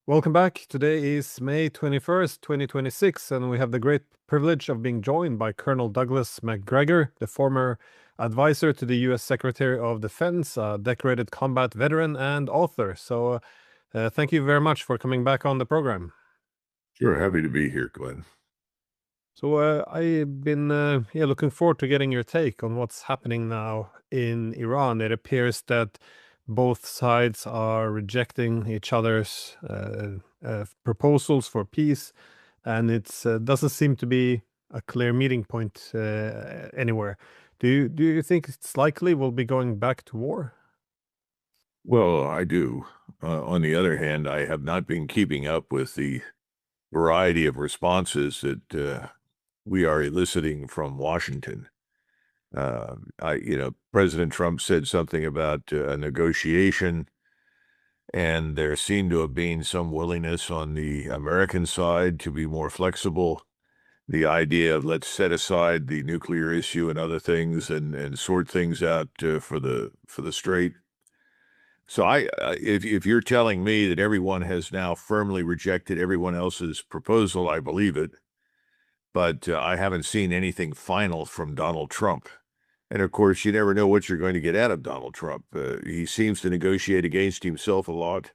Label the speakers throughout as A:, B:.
A: Welcome back. Today is May 21st, 2026, and we have the great privilege of being joined by Colonel Douglas Macgregor, the former advisor to the U.S. Secretary of Defense, a decorated combat veteran and author. Thank you very much for coming back on the program.
B: Sure, happy to be here, Glenn.
A: I've been looking forward to getting your take on what's happening now in Iran. It appears that both sides are rejecting each other's proposals for peace, and it doesn't seem to be a clear meeting point anywhere. Do you think it's likely we'll be going back to war?
B: Well, I do. On the other hand, I have not been keeping up with the variety of responses that we are eliciting from Washington. President Trump said something about a negotiation, and there seemed to have been some willingness on the American side to be more flexible. The idea of let's set aside the nuclear issue and other things and sort things out for the strait. So if you're telling me that everyone has now firmly rejected everyone else's proposal, I believe it. But I haven't seen anything final from Donald Trump. And of course, you never know what you're going to get out of Donald Trump. He seems to negotiate against himself a lot.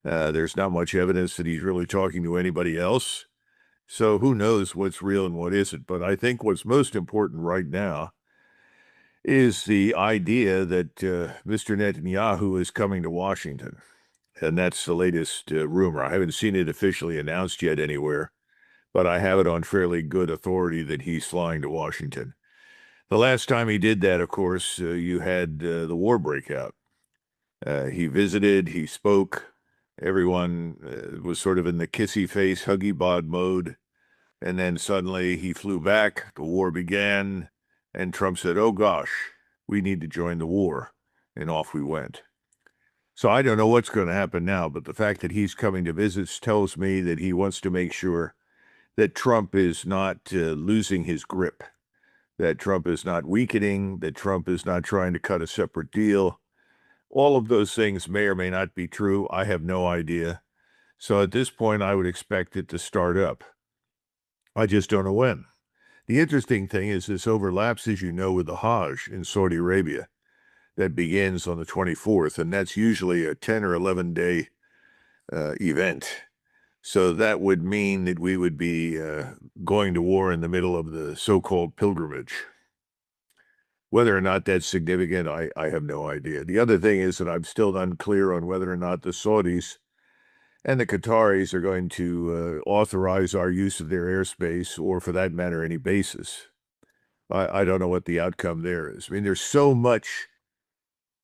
B: There's not much evidence that he's really talking to anybody else. So who knows what's real and what isn't. But I think what's most important right now is the idea that Mr. Netanyahu is coming to Washington. And that's the latest rumor. I haven't seen it officially announced yet anywhere, but I have it on fairly good authority that he's flying to Washington. The last time he did that, of course, you had the war breakout. He visited, he spoke. Everyone was sort of in the kissy face, huggy bod mode. And then suddenly he flew back, the war began, and Trump said, oh gosh, we need to join the war. And off we went. So I don't know what's going to happen now, but the fact that he's coming to visit tells me that he wants to make sure that Trump is not losing his grip, that Trump is not weakening, that Trump is not trying to cut a separate deal. All of those things may or may not be true. I have no idea. So at this point, I would expect it to start up. I just don't know when. The interesting thing is this overlaps, as you know, with the Hajj in Saudi Arabia that begins on the 24th, and that's usually a 10 or 11-day event. So that would mean that we would be going to war in the middle of the so-called pilgrimage. Whether or not that's significant, I have no idea. The other thing is that I'm still unclear on whether or not the Saudis and the Qataris are going to authorize our use of their airspace, or for that matter, any bases. I don't know what the outcome there is. I mean, there's so much,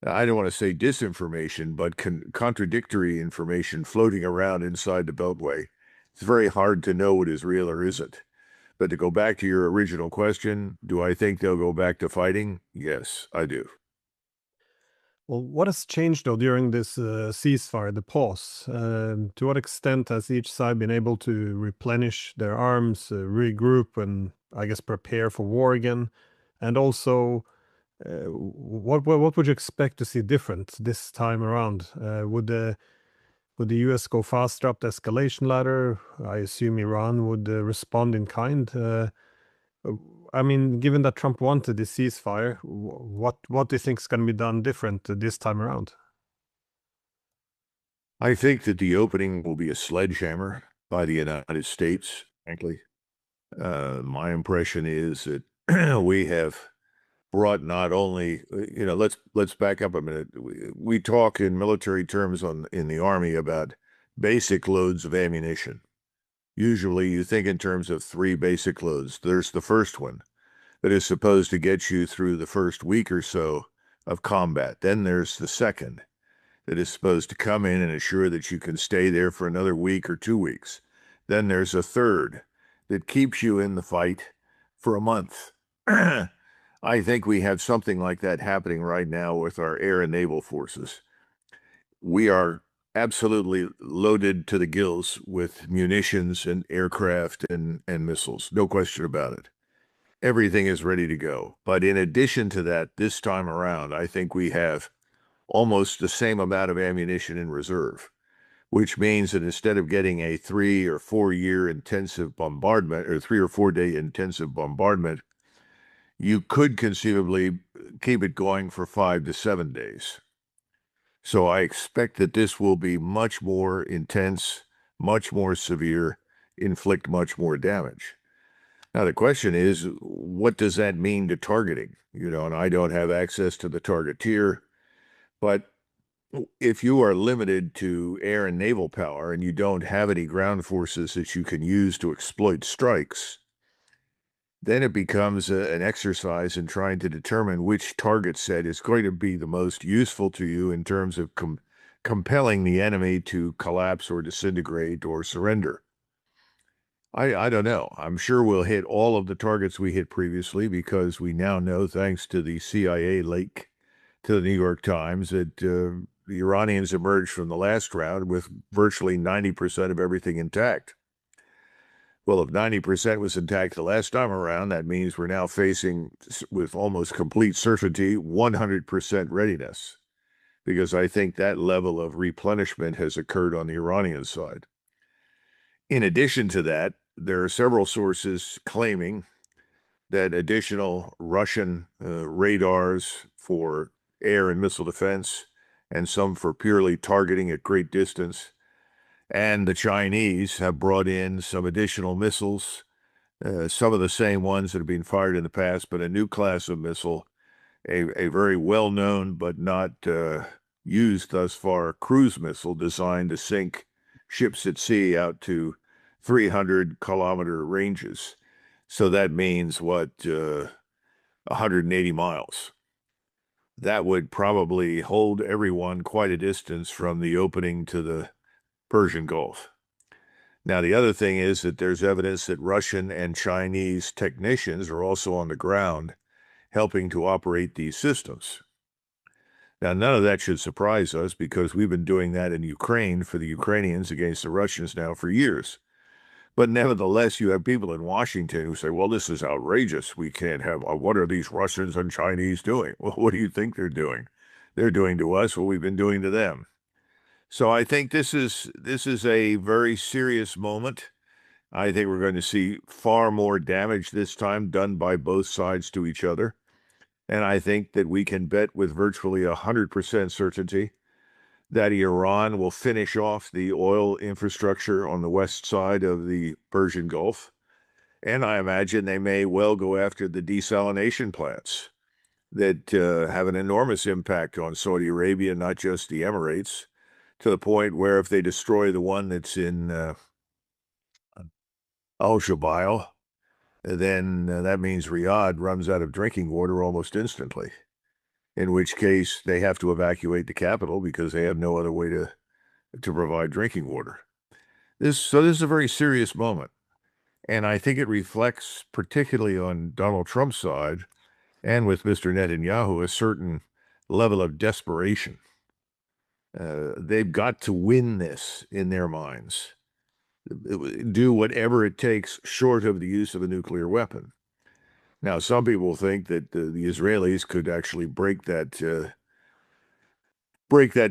B: I don't want to say disinformation, but contradictory information floating around inside the Beltway. It's very hard to know what is real or isn't. But to go back to your original question, do I think they'll go back to fighting? Yes, I do.
A: Well, what has changed though during this ceasefire, the pause? To what extent has each side been able to replenish their arms, regroup, and I guess prepare for war again? And also, what would you expect to see different this time around? Would the U.S. go faster up the escalation ladder? I assume Iran would respond in kind. Uh, I mean, given that Trump wanted this ceasefire, what do you think is going to be done different this time around?
B: I think that the opening will be a sledgehammer by the United States, frankly. My impression is that we have brought not only, let's back up a minute. We talk in military terms in the Army about basic loads of ammunition. Usually you think in terms of three basic loads. There's the first one that is supposed to get you through the first week or so of combat. Then there's the second that is supposed to come in and assure that you can stay there for another week or 2 weeks. Then there's a third that keeps you in the fight for a month. I think we have something like that happening right now with our air and naval forces. We are absolutely loaded to the gills with munitions and aircraft and missiles. No question about it. Everything is ready to go. But in addition to that, this time around, I think we have almost the same amount of ammunition in reserve. which means that instead of getting a 3 or 4 year intensive bombardment or 3 or 4 day intensive bombardment, you could conceivably keep it going for 5 to 7 days. So I expect that this will be much more intense, much more severe, inflict much more damage. Now, the question is, what does that mean to targeting? And I don't have access to the targeteer, but if you are limited to air and naval power and you don't have any ground forces that you can use to exploit strikes, then it becomes an exercise in trying to determine which target set is going to be the most useful to you in terms of compelling the enemy to collapse or disintegrate or surrender. I don't know. I'm sure we'll hit all of the targets we hit previously because we now know, thanks to the CIA leak to the New York Times, that the Iranians emerged from the last round with virtually 90% of everything intact. Well, if 90% was intact the last time around, that means we're now facing, with almost complete certainty, 100% readiness, because I think that level of replenishment has occurred on the Iranian side. In addition to that, there are several sources claiming that additional Russian radars for air and missile defense, and some for purely targeting at great distance, and the Chinese have brought in some additional missiles, some of the same ones that have been fired in the past, but a new class of missile, a very well-known but not used thus far cruise missile designed to sink ships at sea out to 300-kilometer ranges. So that means, 180 miles. That would probably hold everyone quite a distance from the opening to the Persian Gulf. Now, the other thing is that there's evidence that Russian and Chinese technicians are also on the ground helping to operate these systems. Now, none of that should surprise us because we've been doing that in Ukraine for the Ukrainians against the Russians now for years. But nevertheless, you have people in Washington who say, well, this is outrageous. We can't have, what are these Russians and Chinese doing? Well, what do you think they're doing? They're doing to us what we've been doing to them. So I think this is a very serious moment. I think we're going to see far more damage this time done by both sides to each other. And I think that we can bet with virtually 100% certainty that Iran will finish off the oil infrastructure on the west side of the Persian Gulf. And I imagine they may well go after the desalination plants that have an enormous impact on Saudi Arabia, not just the Emirates, to the point where if they destroy the one that's in Al-Jubail, then that means Riyadh runs out of drinking water almost instantly, in which case they have to evacuate the capital because they have no other way to provide drinking water. This is a very serious moment, and I think it reflects, particularly on Donald Trump's side and with Mr. Netanyahu, a certain level of desperation. They've got to win this in their minds. Do whatever it takes short of the use of a nuclear weapon. Now, some people think that the Israelis could actually break that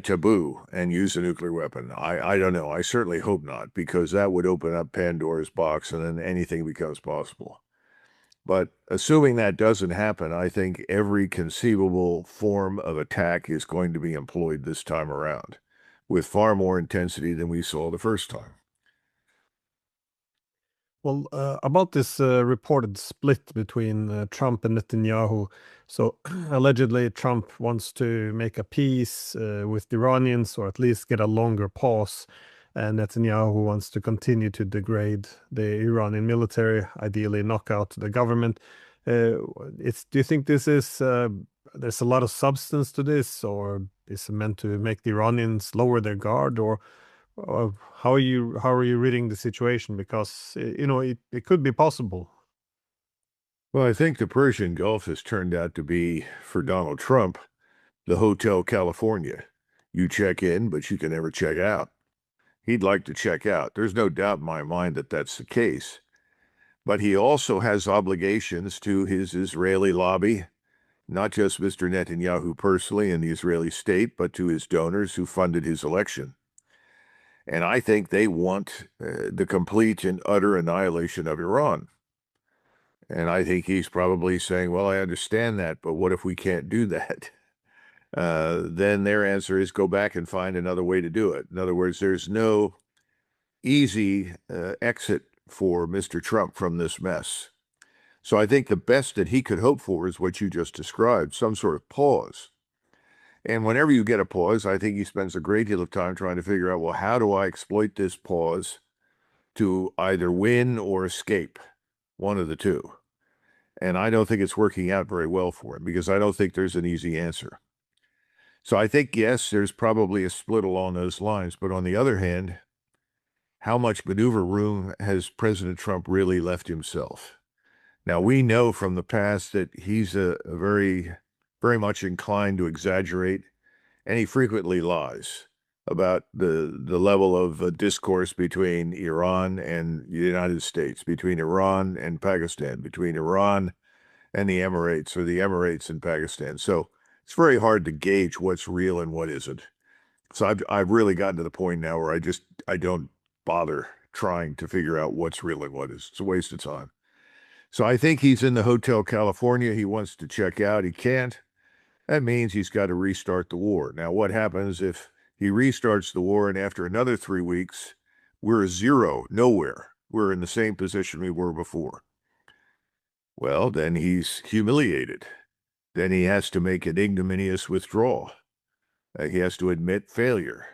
B: taboo and use a nuclear weapon. I don't know. I certainly hope not, because that would open up Pandora's box and then anything becomes possible. But assuming that doesn't happen, I think every conceivable form of attack is going to be employed this time around with far more intensity than we saw the first time.
A: Well, about this reported split between Trump and Netanyahu. So allegedly, Trump wants to make a peace with the Iranians, or at least get a longer pause. And Netanyahu wants to continue to degrade the Iranian military, ideally knock out the government. Do you think this is there's a lot of substance to this, or is it meant to make the Iranians lower their guard, or how are you reading the situation? Because it could be possible.
B: Well, I think the Persian Gulf has turned out to be, for Donald Trump, the Hotel California. You check in, but you can never check out. He'd like to check out. There's no doubt in my mind that that's the case. But he also has obligations to his Israeli lobby, not just Mr. Netanyahu personally and the Israeli state, but to his donors who funded his election. And I think they want the complete and utter annihilation of Iran. And I think he's probably saying, well, I understand that, but what if we can't do that? Then their answer is go back and find another way to do it. In other words, there's no easy exit for Mr. Trump from this mess. So I think the best that he could hope for is what you just described, some sort of pause. And whenever you get a pause, I think he spends a great deal of time trying to figure out, well, how do I exploit this pause to either win or escape? One of the two. And I don't think it's working out very well for him because I don't think there's an easy answer. So I think, yes, there's probably a split along those lines. But on the other hand, how much maneuver room has President Trump really left himself? Now, we know from the past that he's a very, very much inclined to exaggerate, and he frequently lies about the level of discourse between Iran and the United States, between Iran and Pakistan, between Iran and the Emirates, or the Emirates and Pakistan. So it's very hard to gauge what's real and what isn't. So I've really gotten to the point now where I don't bother trying to figure out what's real and what is. It's a waste of time. So I think he's in the Hotel California. He wants to check out. He can't. That means he's got to restart the war. Now, what happens if he restarts the war and after another 3 weeks, we're zero, nowhere? We're in the same position we were before. Well, then he's humiliated. Then he has to make an ignominious withdrawal. He has to admit failure.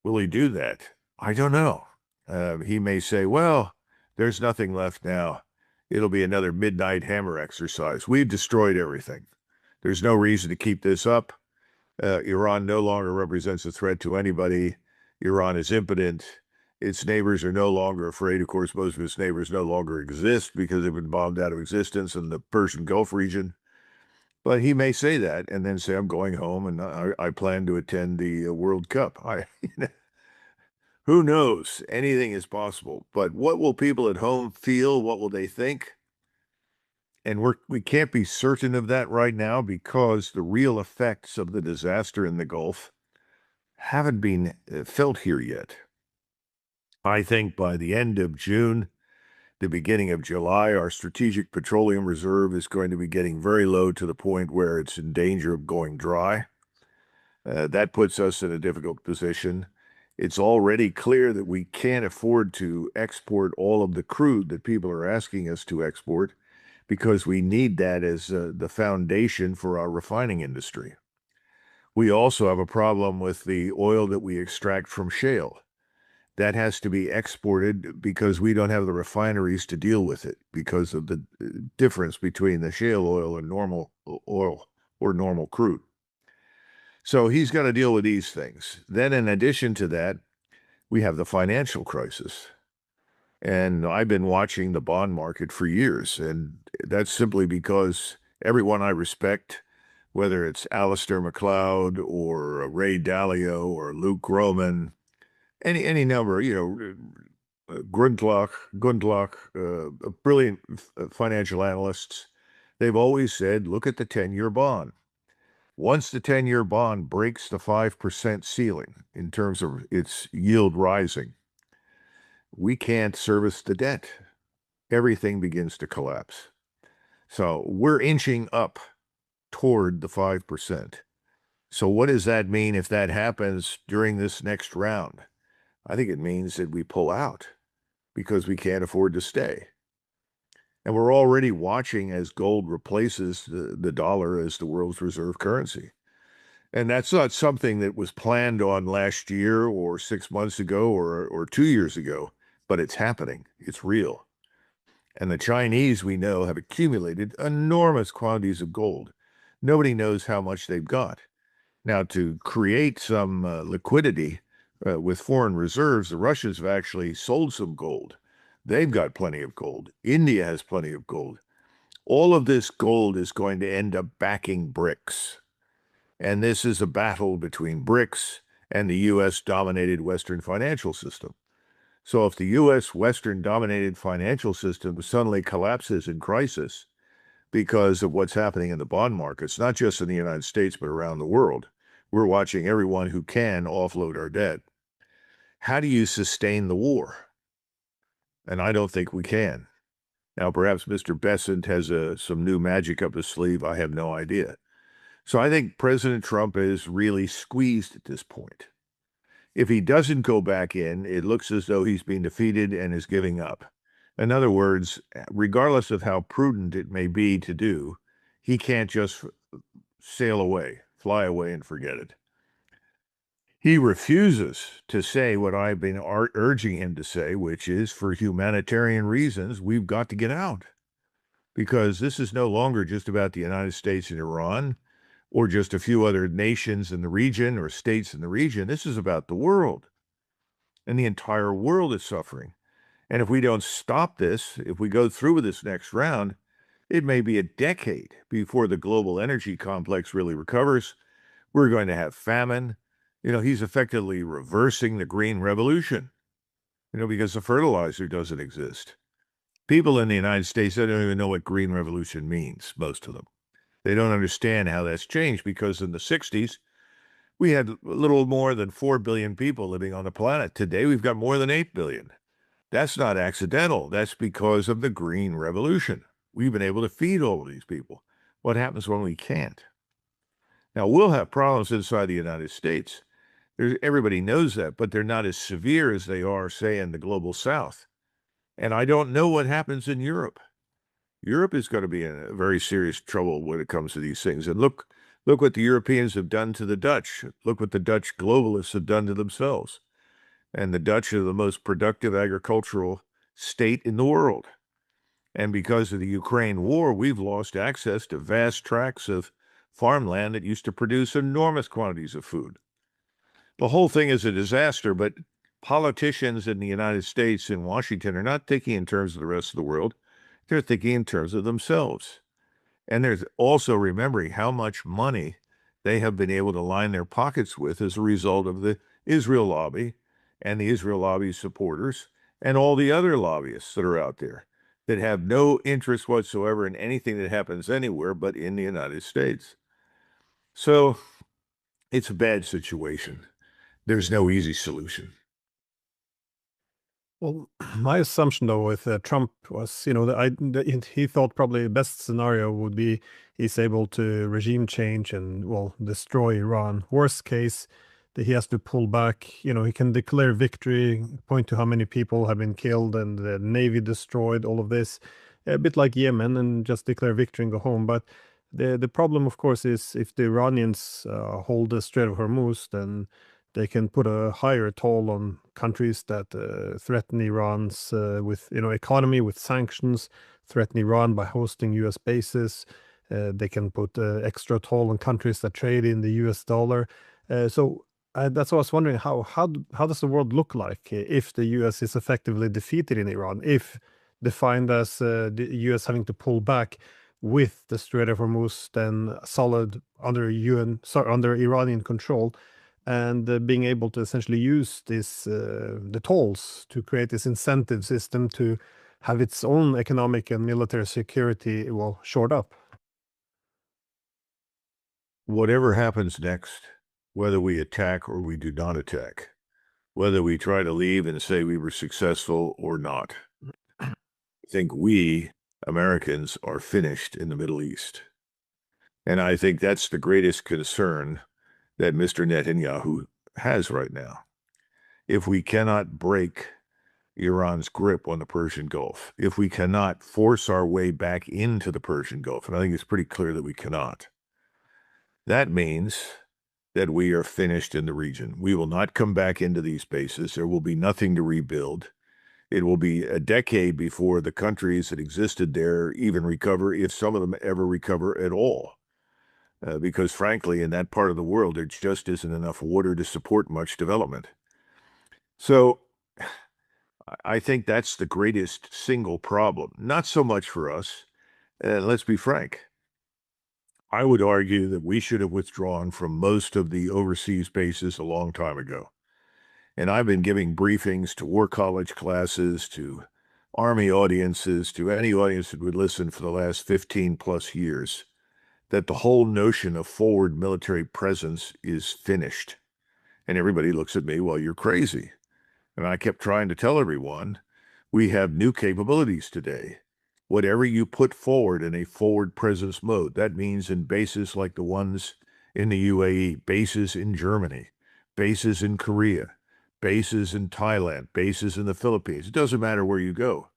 B: Will he do that? I don't know. He may say, well, there's nothing left now. It'll be another midnight hammer exercise. We've destroyed everything. There's no reason to keep this up. Iran no longer represents a threat to anybody. Iran is impotent. Its neighbors are no longer afraid. Of course, most of its neighbors no longer exist because they've been bombed out of existence in the Persian Gulf region. But he may say that and then say, I'm going home and I plan to attend the World Cup. Who knows? Anything is possible. But what will people at home feel? What will they think? And we can't be certain of that right now because the real effects of the disaster in the Gulf haven't been felt here yet. I think by the end of June, the beginning of July, our strategic petroleum reserve is going to be getting very low to the point where it's in danger of going dry. That puts us in a difficult position. It's already clear that we can't afford to export all of the crude that people are asking us to export because we need that as the foundation for our refining industry. We also have a problem with the oil that we extract from shale. That has to be exported because we don't have the refineries to deal with it because of the difference between the shale oil and normal oil or normal crude. So he's got to deal with these things. Then in addition to that, we have the financial crisis. And I've been watching the bond market for years, and that's simply because everyone I respect, whether it's Alistair MacLeod or Ray Dalio or Luke Groman, any number, Gundlach, brilliant financial analysts, they've always said, look at the 10-year bond. Once the 10-year bond breaks the 5% ceiling in terms of its yield rising, we can't service the debt. Everything begins to collapse. So we're inching up toward the 5%. So what does that mean if that happens during this next round? I think it means that we pull out because we can't afford to stay. And we're already watching as gold replaces the dollar as the world's reserve currency. And that's not something that was planned on last year or 6 months ago or 2 years ago, but it's happening. It's real. And the Chinese, we know, have accumulated enormous quantities of gold. Nobody knows how much they've got. Now, to create some liquidity with foreign reserves, the Russians have actually sold some gold. They've got plenty of gold. India has plenty of gold. All of this gold is going to end up backing BRICS. And this is a battle between BRICS and the U.S.-dominated Western financial system. So if the U.S. Western-dominated financial system suddenly collapses in crisis because of what's happening in the bond markets, not just in the United States, but around the world, we're watching everyone who can offload our debt. how do you sustain the war? And I don't think we can. Now, perhaps Mr. Besant has some new magic up his sleeve. I have no idea. So I think President Trump is really squeezed at this point. If he doesn't go back in, it looks as though he's being defeated and is giving up. In other words, regardless of how prudent it may be to do, he can't just sail away, fly away, and forget it. He refuses to say what I've been urging him to say, which is for humanitarian reasons, we've got to get out. Because this is no longer just about the United States and Iran or just a few other nations in the region or states in the region. This is about the world. And the entire world is suffering. And if we don't stop this, if we go through with this next round, it may be a decade before the global energy complex really recovers. We're going to have famine. He's effectively reversing the Green Revolution, because the fertilizer doesn't exist. People in the United States, they don't even know what Green Revolution means, most of them. They don't understand how that's changed because in the 60s, we had a little more than 4 billion people living on the planet. Today, we've got more than 8 billion. That's not accidental. That's because of the Green Revolution. We've been able to feed all of these people. What happens when we can't? Now, we'll have problems inside the United States. Everybody knows that, but they're not as severe as they are, say, in the global South. And I don't know what happens in Europe. Europe is going to be in a very serious trouble when it comes to these things. And look what the Europeans have done to the Dutch. Look what the Dutch globalists have done to themselves. And the Dutch are the most productive agricultural state in the world. And because of the Ukraine war, we've lost access to vast tracts of farmland that used to produce enormous quantities of food. The whole thing is a disaster, but politicians in the United States and Washington are not thinking in terms of the rest of the world. They're thinking in terms of themselves. And there's also remembering how much money they have been able to line their pockets with as a result of the Israel lobby and the Israel lobby supporters and all the other lobbyists that are out there that have no interest whatsoever in anything that happens anywhere but in the United States. So it's a bad situation. There's no easy solution.
A: Well, my assumption though with Trump was, that he thought probably the best scenario would be he's able to regime change and, well, destroy Iran. Worst case, that he has to pull back. He can declare victory, point to how many people have been killed and the navy destroyed, all of this, a bit like Yemen, and just declare victory and go home. But the problem, of course, is if the Iranians hold the Strait of Hormuz, then they can put a higher toll on countries that threaten Iran's with economy, with sanctions, threaten Iran by hosting U.S. bases. They can put extra toll on countries that trade in the U.S. dollar. So that's what I was wondering, how does the world look like if the U.S. is effectively defeated in Iran, if defined as the U.S. having to pull back with the Strait of Hormuz then solid under under Iranian control, and being able to essentially use the tolls to create this incentive system to have its own economic and military security, well, shored up.
B: Whatever happens next, whether we attack or we do not attack, whether we try to leave and say we were successful or not, I think we, Americans, are finished in the Middle East. And I think that's the greatest concern that Mr. Netanyahu has right now. If we cannot break Iran's grip on the Persian Gulf, if we cannot force our way back into the Persian Gulf, and I think it's pretty clear that we cannot, that means that we are finished in the region. We will not come back into these bases. There will be nothing to rebuild. It will be a decade before the countries that existed there even recover, if some of them ever recover at all. Because frankly, in that part of the world, there just isn't enough water to support much development. So I think that's the greatest single problem. Not so much for us. Let's be frank. I would argue that we should have withdrawn from most of the overseas bases a long time ago. And I've been giving briefings to war college classes, to Army audiences, to any audience that would listen for the last 15 plus years, that the whole notion of forward military presence is finished. And everybody looks at me, well, you're crazy. And I kept trying to tell everyone, we have new capabilities today. Whatever you put forward in a forward presence mode, that means in bases like the ones in the UAE, bases in Germany, bases in Korea, bases in Thailand, bases in the Philippines. It doesn't matter where you go.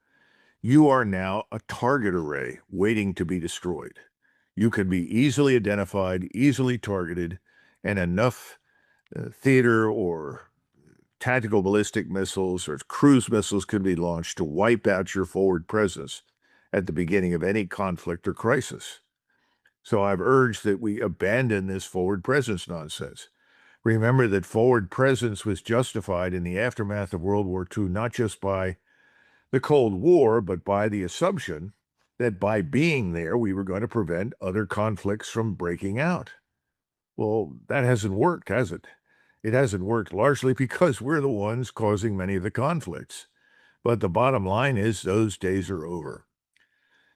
B: You are now a target array waiting to be destroyed. You can be easily identified, easily targeted, and enough theater or tactical ballistic missiles or cruise missiles can be launched to wipe out your forward presence at the beginning of any conflict or crisis. So I've urged that we abandon this forward presence nonsense. Remember that forward presence was justified in the aftermath of World War II, not just by the Cold War, but by the assumption that by being there, we were going to prevent other conflicts from breaking out. Well, that hasn't worked, has it? It hasn't worked largely because we're the ones causing many of the conflicts. But the bottom line is those days are over.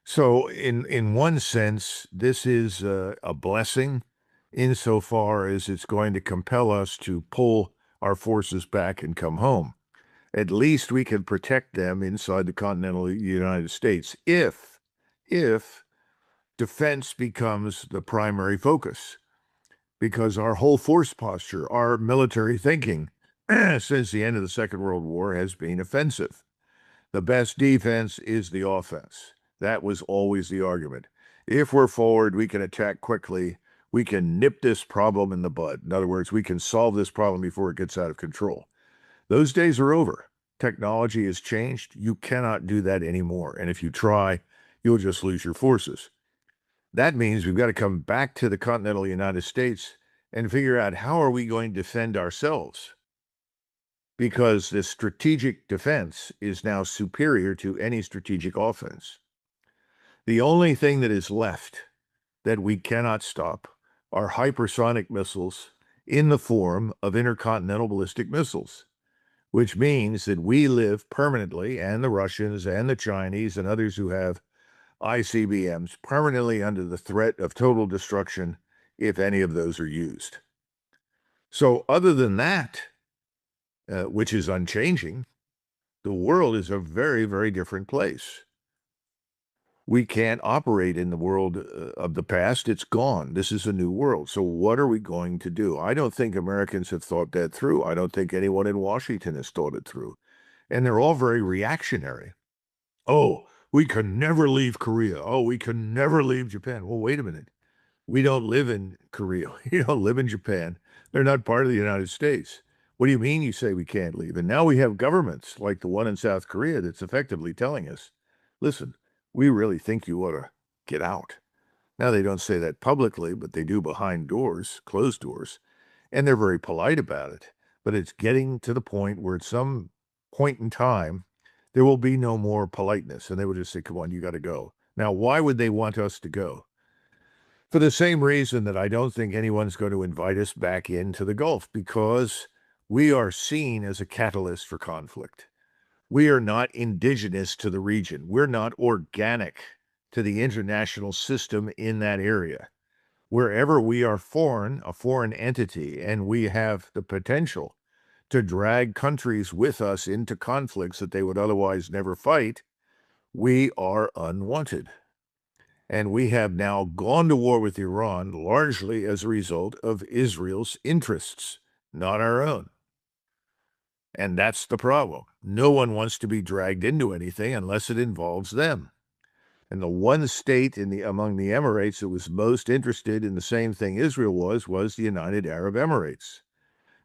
B: So in one sense, this is a blessing insofar as it's going to compel us to pull our forces back and come home. At least we can protect them inside the continental United States if defense becomes the primary focus, because our whole force posture, our military thinking since the end of the Second World War has been offensive. The best defense is the offense. That was always the argument. If we're forward, we can attack quickly. We can nip this problem in the bud. In other words, we can solve this problem before it gets out of control. Those days are over. Technology has changed. You cannot do that anymore. And if you try, you'll just lose your forces. That means we've got to come back to the continental United States and figure out how are we going to defend ourselves? Because this strategic defense is now superior to any strategic offense. The only thing that is left that we cannot stop are hypersonic missiles in the form of intercontinental ballistic missiles, which means that we live permanently, and the Russians and the Chinese and others who have ICBMs, permanently under the threat of total destruction if any of those are used. So other than that, which is unchanging, the world is a very, very different place. We can't operate in the world of the past. It's gone. This is a new world. So what are we going to do? I don't think Americans have thought that through. I don't think anyone in Washington has thought it through. And they're all very reactionary. Oh, we can never leave Korea. Oh, we can never leave Japan. Well, wait a minute. We don't live in Korea. You don't live in Japan. They're not part of the United States. What do you mean you say we can't leave? And now we have governments like the one in South Korea that's effectively telling us, listen, we really think you ought to get out. Now, they don't say that publicly, but they do behind doors, closed doors, and they're very polite about it. But it's getting to the point where at some point in time, there will be no more politeness, and they will just say, come on, you got to go. Now, why would they want us to go? For the same reason that I don't think anyone's going to invite us back into the Gulf, because we are seen as a catalyst for conflict. We are not indigenous to the region. We're not organic to the international system in that area. Wherever we are foreign, a foreign entity, and we have the potential to drag countries with us into conflicts that they would otherwise never fight, we are unwanted. And we have now gone to war with Iran largely as a result of Israel's interests, not our own. And that's the problem. No one wants to be dragged into anything unless it involves them. And the one state among the Emirates that was most interested in the same thing Israel was the United Arab Emirates.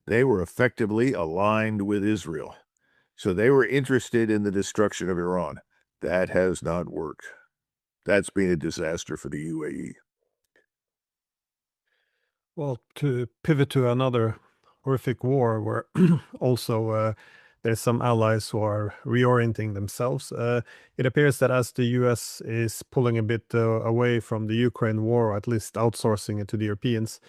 B: They were effectively aligned with Israel. So they were interested in the destruction of Iran. That has not worked. That's been a disaster for the UAE.
A: Well, to pivot to another horrific war where also there's some allies who are reorienting themselves, it appears that as the US is pulling a bit away from the Ukraine war, or at least outsourcing it to the Europeans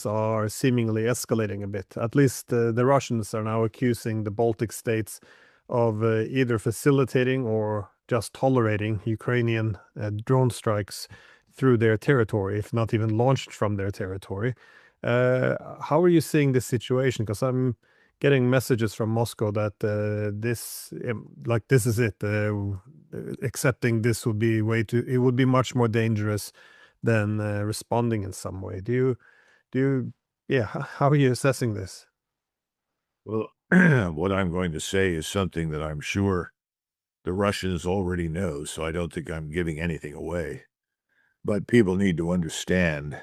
A: are seemingly escalating a bit. At least the Russians are now accusing the Baltic states of either facilitating or just tolerating Ukrainian drone strikes through their territory, if not even launched from their territory. How are you seeing this situation? Because I'm getting messages from Moscow that this is it. Accepting this would be it would be much more dangerous than responding in some way. Do you, yeah, how are you assessing this?
B: Well, what I'm going to say is something that I'm sure the Russians already know, so I don't think I'm giving anything away. But people need to understand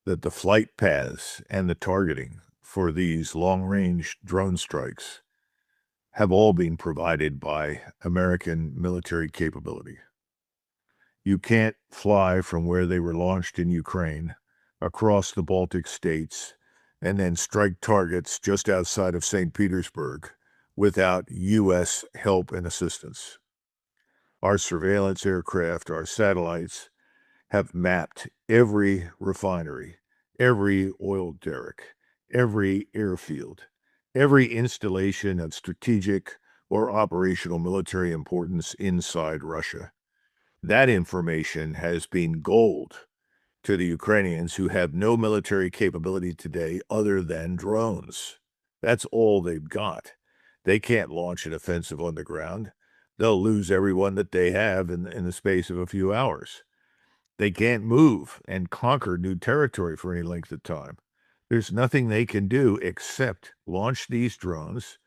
B: that the flight paths and the targeting for these long-range drone strikes have all been provided by American military capability. You can't fly from where they were launched in Ukraine across the Baltic states and then strike targets just outside of St. Petersburg without U.S. help and assistance. Our surveillance aircraft, our satellites have mapped every refinery, every oil derrick, every airfield, every installation of strategic or operational military importance inside Russia. That information has been gold to the Ukrainians who have no military capability today other than drones. That's all they've got. They can't launch an offensive on the ground. They'll lose everyone that they have in the space of a few hours. They can't move and conquer new territory for any length of time. There's nothing they can do except launch these drones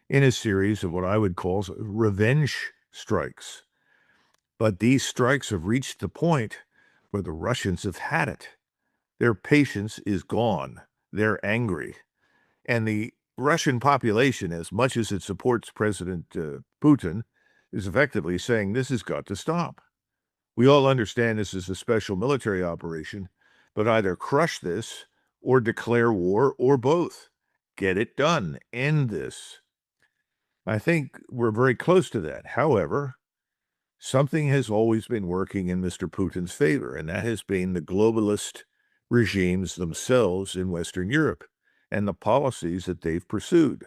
B: in a series of what I would call revenge strikes. But these strikes have reached the point where the Russians have had it. Their patience is gone. They're angry. And the Russian population, as much as it supports President Putin, is effectively saying this has got to stop. We all understand this is a special military operation, but either crush this or declare war or both. Get it done. End this. I think we're very close to that. However, something has always been working in Mr. Putin's favor, and that has been the globalist regimes themselves in Western Europe and the policies that they've pursued.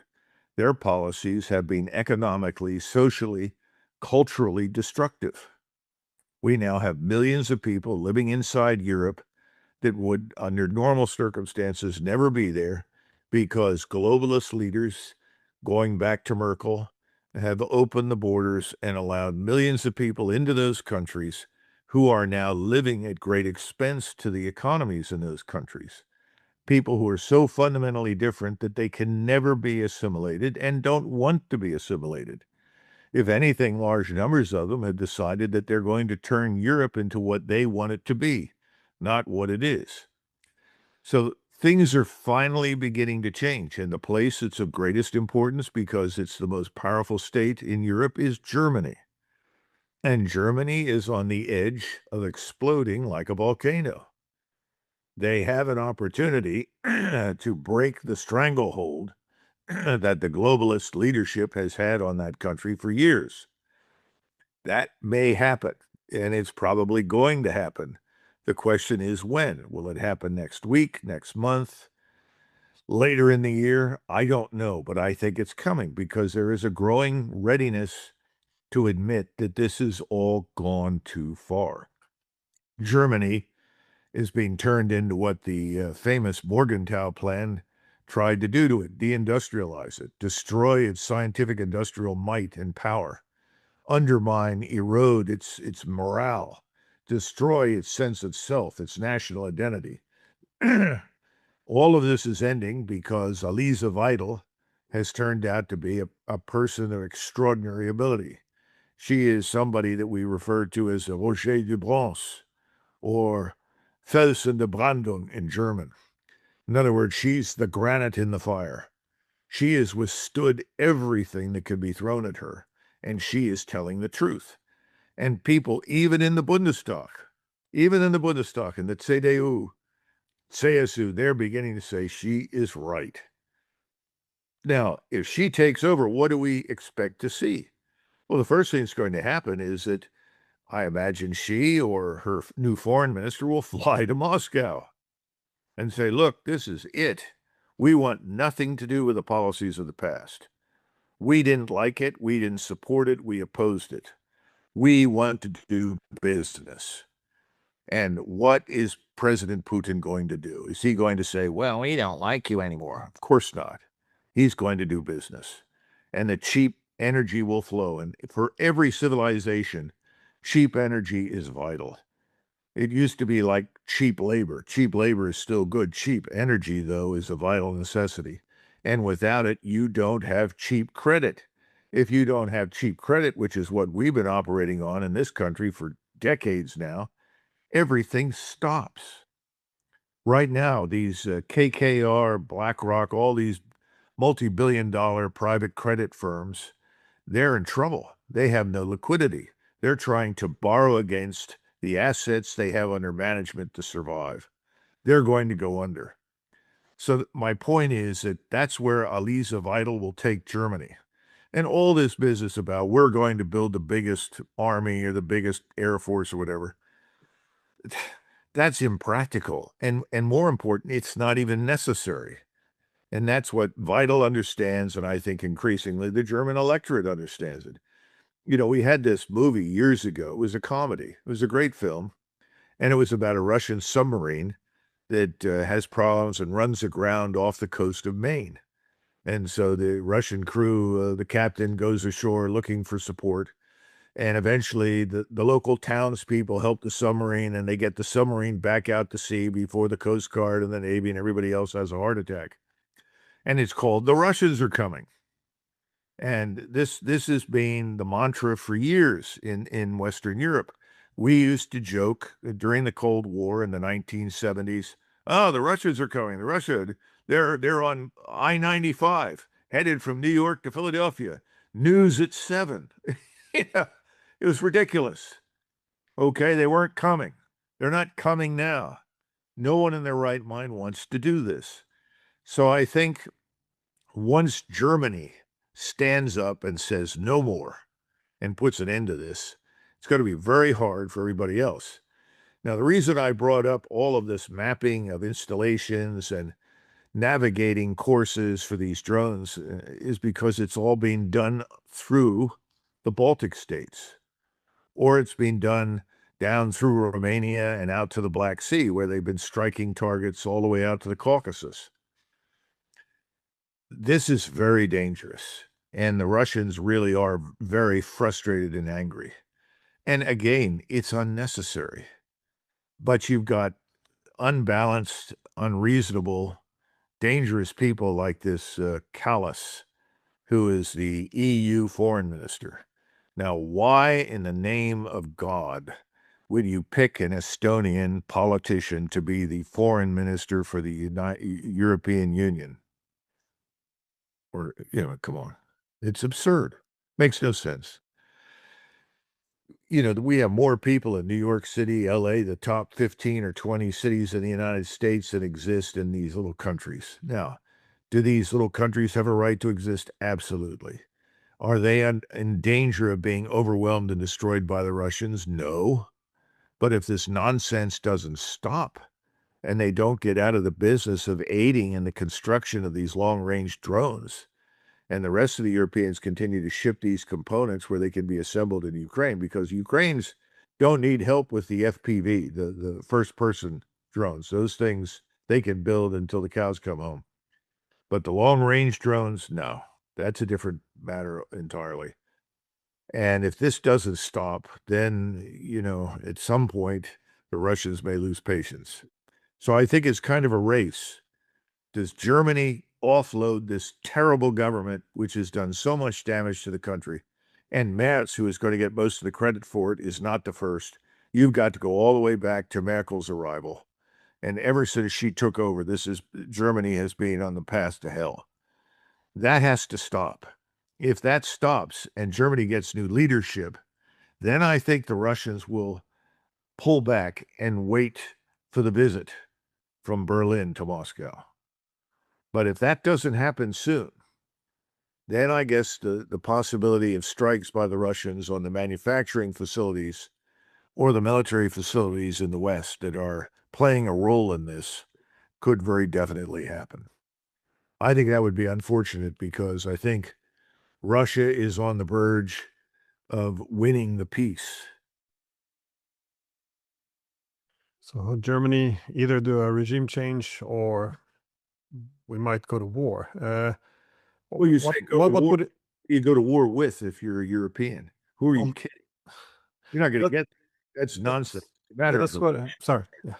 B: Their policies have been economically, socially, culturally destructive. We now have millions of people living inside Europe that would, under normal circumstances, never be there because globalist leaders, going back to Merkel, have opened the borders and allowed millions of people into those countries who are now living at great expense to the economies in those countries. People who are so fundamentally different that they can never be assimilated and don't want to be assimilated. If anything, large numbers of them have decided that they're going to turn Europe into what they want it to be, not what it is. So things are finally beginning to change, and the place that's of greatest importance because it's the most powerful state in Europe is Germany. And Germany is on the edge of exploding like a volcano. They have an opportunity to break the stranglehold that the globalist leadership has had on that country for years. That may happen, and it's probably going to happen. The question is when. Will it happen next week, next month, later in the year? I don't know, but I think it's coming because there is a growing readiness to admit that this has all gone too far. Germany is being turned into what the famous Morgenthau Plan tried to do to it, deindustrialize it, destroy its scientific industrial might and power, undermine, erode its morale, destroy its sense of self, its national identity. All of this is ending because Aliza Weidel has turned out to be a person of extraordinary ability. She is somebody that we refer to as a Rocher de Bronze or Felsen de Brandung in German. In other words, she's the granite in the fire. She has withstood everything that could be thrown at her, and she is telling the truth. And people, even in the Bundestag, in the CDU, they're beginning to say she is right. Now, if she takes over, what do we expect to see? Well, the first thing that's going to happen is that I imagine she or her new foreign minister will fly to Moscow and say, look, this is it. We want nothing to do with the policies of the past. We didn't like it. We didn't support it. We opposed it. We want to do business. And what is President Putin going to do? Is he going to say, well, we don't like you anymore? Of course not. he's going to do business. And the cheap energy will flow. And for every civilization, cheap energy is vital. It used to be like cheap labor. Cheap labor is still good. Cheap energy, though, is a vital necessity. And without it, you don't have cheap credit. If you don't have cheap credit, which is what we've been operating on in this country for decades now, everything stops. Right now, these KKR, BlackRock, all these multi-billion-dollar private credit firms, they're in trouble. They have no liquidity. They're trying to borrow against the assets they have under management to survive. They're going to go under. So my point is that that's where Aliza Vital will take Germany. And all this business about we're going to build the biggest army or the biggest air force or whatever, that's impractical. And more important, it's not even necessary. And that's what Vital understands, and I think increasingly the German electorate understands it. You know, we had this movie years ago. It was a comedy. It was a great film, and it was about a Russian submarine that has problems and runs aground off the coast of Maine. And so the Russian crew, the captain goes ashore looking for support, and eventually the local townspeople help the submarine, and they get the submarine back out to sea before the Coast Guard and the Navy and everybody else has a heart attack. And it's called The Russians Are Coming. And this has been the mantra for years in Western Europe. We used to joke during the Cold War in the 1970s, oh, the Russians are coming. They're on I-95, headed from New York to Philadelphia. News at 7. Yeah, it was ridiculous. Okay, they weren't coming. They're not coming now. No one in their right mind wants to do this. So I think once Germany stands up and says no more and puts an end to this, it's going to be very hard for everybody else. Now, the reason I brought up all of this mapping of installations and navigating courses for these drones is because it's all being done through the Baltic states, or it's being done down through Romania and out to the Black Sea, where they've been striking targets all the way out to the Caucasus. This is very dangerous, and the Russians really are very frustrated and angry. And again, it's unnecessary. But you've got unbalanced, unreasonable, dangerous people like this Callas, who is the EU foreign minister. Now, why in the name of God would you pick an Estonian politician to be the foreign minister for the European Union? Or, come on. It's absurd. Makes no sense. We have more people in New York City, LA, the top 15 or 20 cities in the United States that exist in these little countries. Now, do these little countries have a right to exist? Absolutely. Are they in danger of being overwhelmed and destroyed by the Russians? No. But if this nonsense doesn't stop and they don't get out of the business of aiding in the construction of these long-range drones, and the rest of the Europeans continue to ship these components where they can be assembled in Ukraine, because Ukrainians don't need help with the FPV, the first-person drones. Those things they can build until the cows come home. But the long-range drones, no. That's a different matter entirely. And if this doesn't stop, then, at some point, the Russians may lose patience. So I think it's kind of a race. Does Germany offload this terrible government, which has done so much damage to the country? And Merz, who is going to get most of the credit for it, is not the first. You've got to go all the way back to Merkel's arrival. And ever since she took over, Germany has been on the path to hell. That has to stop. If that stops and Germany gets new leadership, then I think the Russians will pull back and wait for the visit from Berlin to Moscow. But if that doesn't happen soon, then I guess the possibility of strikes by the Russians on the manufacturing facilities or the military facilities in the West that are playing a role in this could very definitely happen. I think that would be unfortunate, because I think Russia is on the verge of winning the peace.
A: So Germany either do a regime change or we might go to war.
B: Well, you say go to
A: What
B: war.
A: would it?
B: You go to war with if you're a European. Who are you
A: Um,
B: kidding? You're not going to
A: that
B: get that's nonsense.
A: that's
B: It's a matter of
A: that's
B: the
A: what. Sorry. Yeah.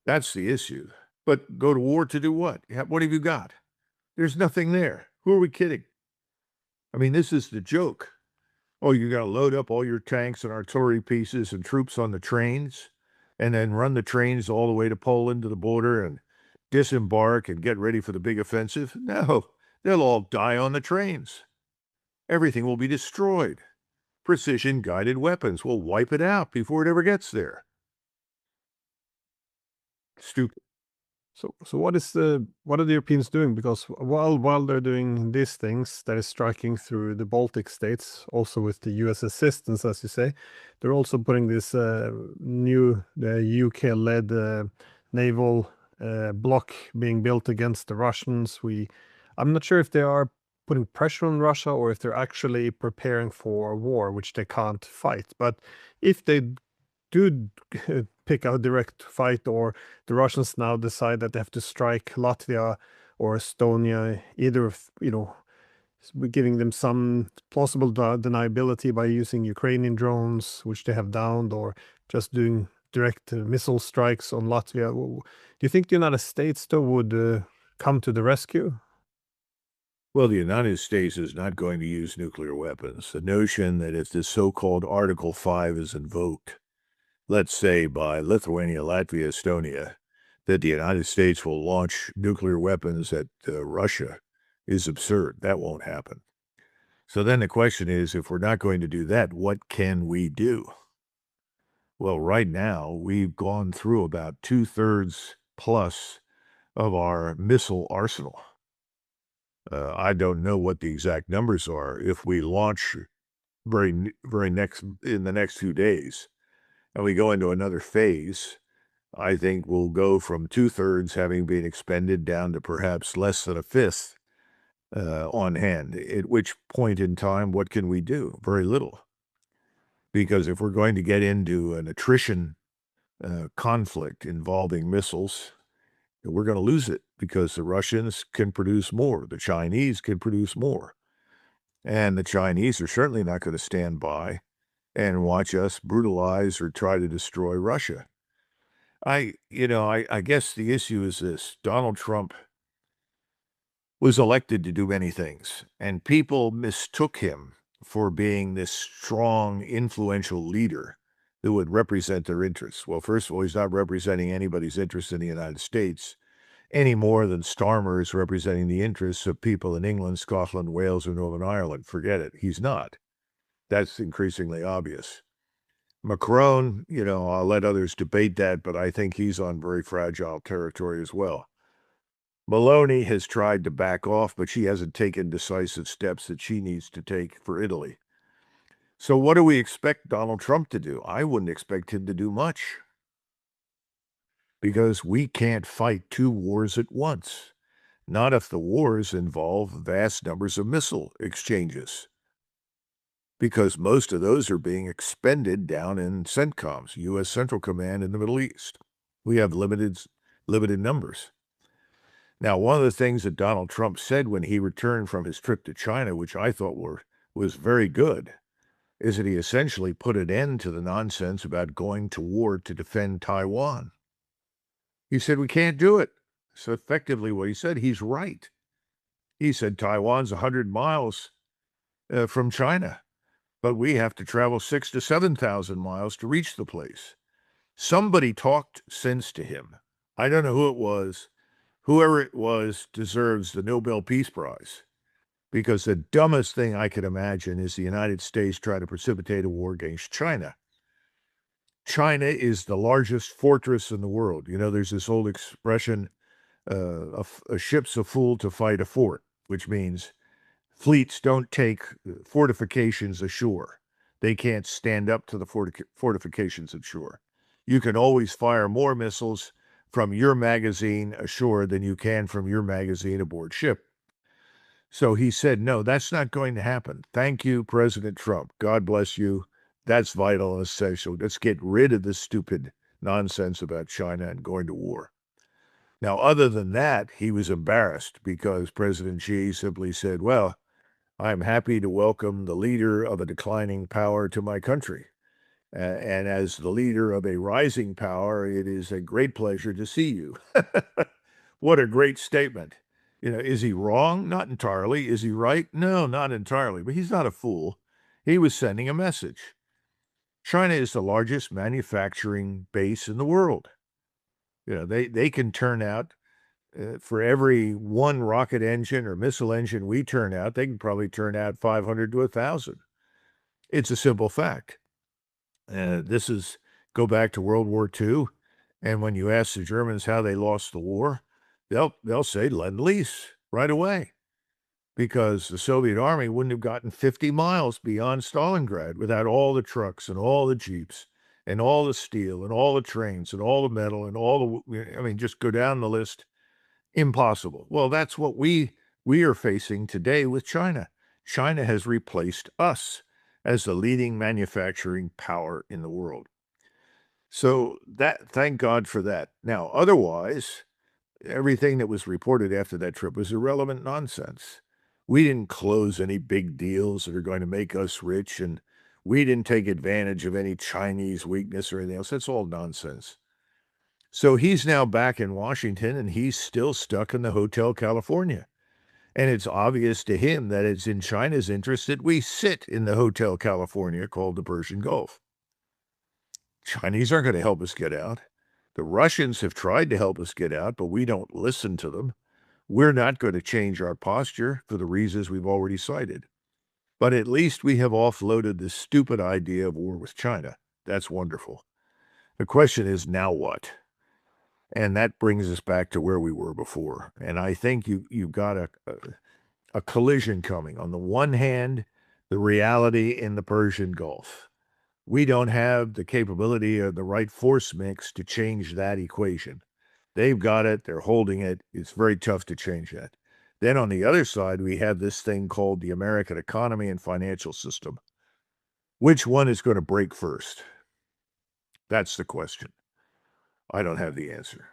B: that's the issue. But go to war to do what? What have you got? There's nothing there. Who are we kidding? I mean, this is the joke. Oh, you got to load up all your tanks and artillery pieces and troops on the trains and then run the trains all the way to Poland to the border and disembark and get ready for the big offensive? No, they'll all die on the trains. Everything will be destroyed. Precision guided weapons will wipe it out before it ever gets there. Stupid.
A: So what are the Europeans doing? Because while they're doing these things, that is striking through the Baltic states, also with the U.S. assistance, as you say, they're also putting this new UK-led naval block being built against the Russians. I'm not sure if they are putting pressure on Russia or if they're actually preparing for war, which they can't fight. But if they do pick a direct fight, or the Russians now decide that they have to strike Latvia or Estonia, either of, we're giving them some plausible deniability by using Ukrainian drones, which they have downed, or just doing direct missile strikes on Latvia. Do you think the United States, though, would come to the rescue?
B: Well, the United States is not going to use nuclear weapons. The notion that if this so-called Article 5 is invoked, let's say by Lithuania, Latvia, Estonia, that the United States will launch nuclear weapons at Russia is absurd. That won't happen. So then the question is, if we're not going to do that, what can we do? Well, right now, we've gone through about 2/3 plus of our missile arsenal. I don't know what the exact numbers are. If we launch very next in the next few days, and we go into another phase, I think we'll go from 2/3 having been expended down to perhaps less than a fifth on hand. At which point in time, what can we do? Very little. Because if we're going to get into an attrition conflict involving missiles, we're going to lose it because the Russians can produce more. The Chinese can produce more. And the Chinese are certainly not going to stand by and watch us brutalize or try to destroy Russia. I guess the issue is this. Donald Trump was elected to do many things, and people mistook him for being this strong, influential leader who would represent their interests. Well, first of all, he's not representing anybody's interest in the United States any more than Starmer is representing the interests of people in England, Scotland, Wales, or Northern Ireland. Forget it. He's not. That's increasingly obvious. Macron, I'll let others debate that, but I think he's on very fragile territory as well. Meloni has tried to back off, but she hasn't taken decisive steps that she needs to take for Italy. So what do we expect Donald Trump to do? I wouldn't expect him to do much because we can't fight two wars at once. Not if the wars involve vast numbers of missile exchanges, because most of those are being expended down in CENTCOMs, U.S. Central Command in the Middle East. We have limited numbers. Now, one of the things that Donald Trump said when he returned from his trip to China, which I thought was very good, is that he essentially put an end to the nonsense about going to war to defend Taiwan. He said, we can't do it. So effectively what he said, he's right. He said Taiwan's 100 miles from China, but we have to travel 6,000 to 7,000 miles to reach the place. Somebody talked sense to him. I don't know who it was. Whoever it was deserves the Nobel Peace Prize, because the dumbest thing I could imagine is the United States trying to precipitate a war against China. China is the largest fortress in the world. There's this old expression, a ship's a fool to fight a fort, which means fleets don't take fortifications ashore. They can't stand up to the fortifications ashore. You can always fire more missiles from your magazine ashore than you can from your magazine aboard ship. So he said, no, that's not going to happen. Thank you, President Trump. God bless you. That's vital and essential. Let's get rid of this stupid nonsense about China and going to war. Now, other than that, he was embarrassed because President Xi simply said, well, I'm happy to welcome the leader of a declining power to my country. And as the leader of a rising power, it is a great pleasure to see you. What a great statement. Is he wrong? Not entirely. Is he right? No, not entirely. But he's not a fool. He was sending a message. China is the largest manufacturing base in the world. They can turn out for every one rocket engine or missile engine we turn out, they can probably turn out 500 to 1,000. It's a simple fact. This is go back to World War II, and when you ask the Germans how they lost the war, they'll say Lend-Lease right away, because the Soviet army wouldn't have gotten 50 miles beyond Stalingrad without all the trucks and all the jeeps and all the steel and all the trains and all the metal and all the, I mean, just go down the list. Impossible. Well, that's what we are facing today with China. China has replaced us as the leading manufacturing power in the world. So thank God for that. Now, otherwise, everything that was reported after that trip was irrelevant nonsense. We didn't close any big deals that are going to make us rich, and we didn't take advantage of any Chinese weakness or anything else. That's all nonsense. So he's now back in Washington, and he's still stuck in the Hotel California. And it's obvious to him that it's in China's interest that we sit in the Hotel California called the Persian Gulf. Chinese aren't going to help us get out. The Russians have tried to help us get out, but we don't listen to them. We're not going to change our posture for the reasons we've already cited. But at least we have offloaded this stupid idea of war with China. That's wonderful. The question is, now what? And that brings us back to where we were before. And I think you've got a collision coming. On the one hand, the reality in the Persian Gulf. We don't have the capability or the right force mix to change that equation. They've got it. They're holding it. It's very tough to change that. Then on the other side, we have this thing called the American economy and financial system. Which one is going to break first? That's the question. I don't have the answer.